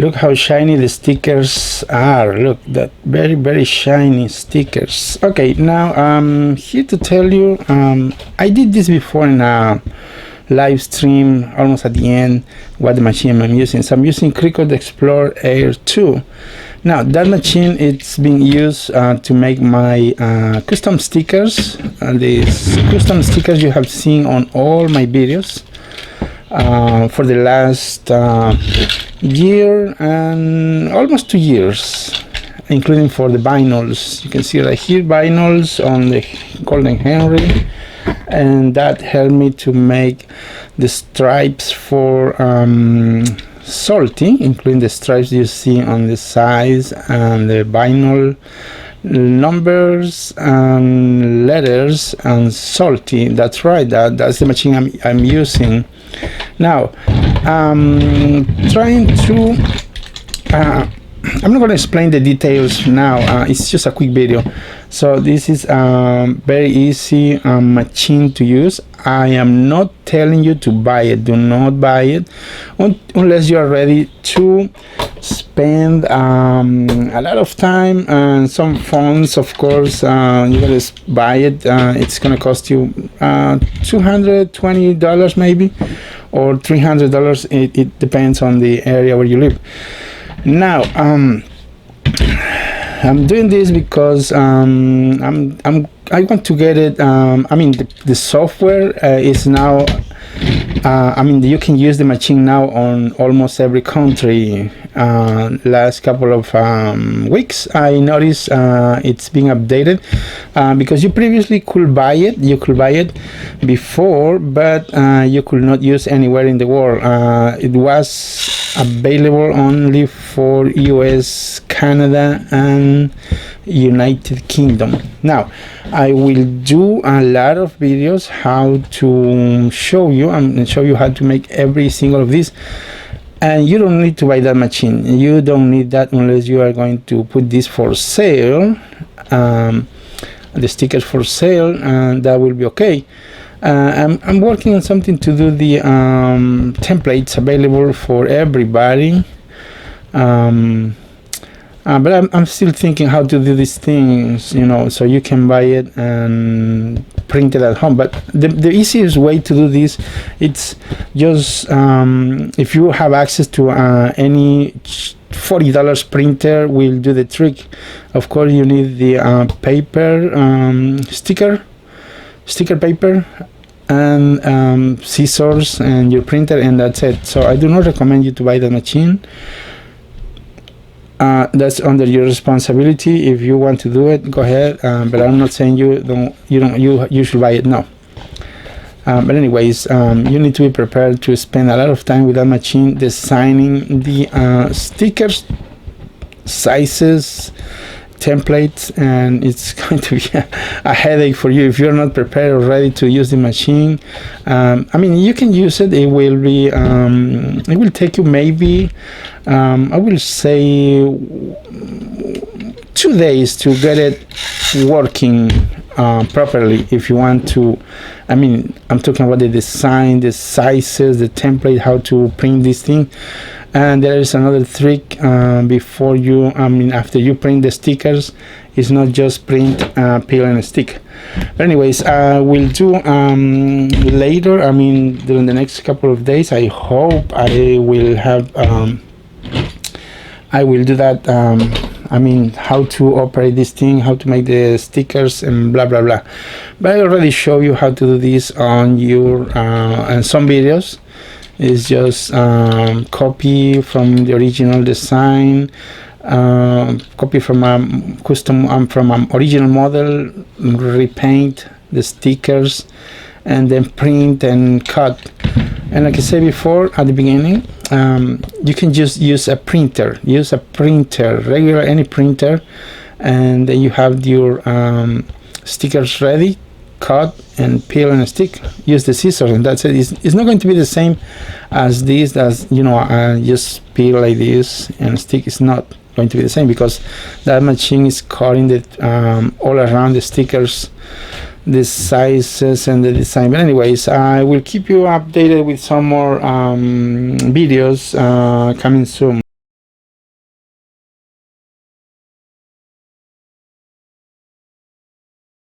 Look how shiny the stickers are. Look, that very shiny stickers. Okay, now I'm here to tell you, I did this before in a live stream almost at the end, what the machine I'm using. So I'm using Cricut Explore Air 2. Now that machine, it's being used to make my custom stickers. These custom stickers you have seen on all my videos for the last year and almost 2 years, including for the vinyls. You can see right here vinyls on the Golden Henry, and that helped me to make the stripes for Salty, including the stripes you see on the sides and the vinyl numbers and letters and Salty. That's right, that's the machine I'm using. Now trying to I'm not going to explain the details now. It's just a quick video. So this is a very easy machine to use. I am not telling you to buy it. Do not buy it unless you are ready to spend a lot of time and some funds. Of course, you gotta buy it. It's gonna cost you $220 maybe, or $300. It depends on the area where you live. Now I'm doing this because I want to get it. I mean, the software is now. I mean, you can use the machine now on almost every country. Last couple of weeks, I noticed it's being updated because you previously could buy it. You could buy it before, but you could not use anywhere in the world. It was available only for US, Canada, and United Kingdom. Now I will do a lot of videos how to show you and show you how to make every single of these, and you don't need to buy that machine. You don't need that unless you are going to put this for sale, the stickers for sale, and that will be okay. I'm working on something to do the templates available for everybody, but I'm still thinking how to do these things, you know, so you can buy it and print it at home. But the easiest way to do this, it's just if you have access to any $40 printer will do the trick. Of course, you need the paper, sticker paper, and scissors and your printer, and that's it. So I do not recommend you to buy the machine. That's under your responsibility. If you want to do it, go ahead, but I'm not saying you should buy it. No. But anyways, you need to be prepared to spend a lot of time with that machine designing the stickers, sizes, templates, and it's going to be a headache for you if you're not prepared or ready to use the machine. I mean, you can use it. It will be it will take you maybe I will say 2 days to get it working properly. If you want to, I mean, I'm talking about the design, the sizes, the template, how to print this thing. And there is another trick before you, after you print the stickers, it's not just print, peel and stick. But anyways, we'll do later, during the next couple of days, I hope I will have, I will do that, how to operate this thing, how to make the stickers and blah blah blah. But I already show you how to do this on your, and some videos. It's just copy from the original design, copy from a custom, from an original model, repaint the stickers, and then print and cut. And like I said before at the beginning, you can just use a printer. Use a printer, regular any printer, and then you have your stickers ready. Cut and peel and stick. Use the scissors, and that's it. It's not going to be the same as this, as you know, just peel like this and stick. It's not going to be the same because that machine is cutting the all around the stickers, the sizes and the design. But anyways, I will keep you updated with some more videos coming soon.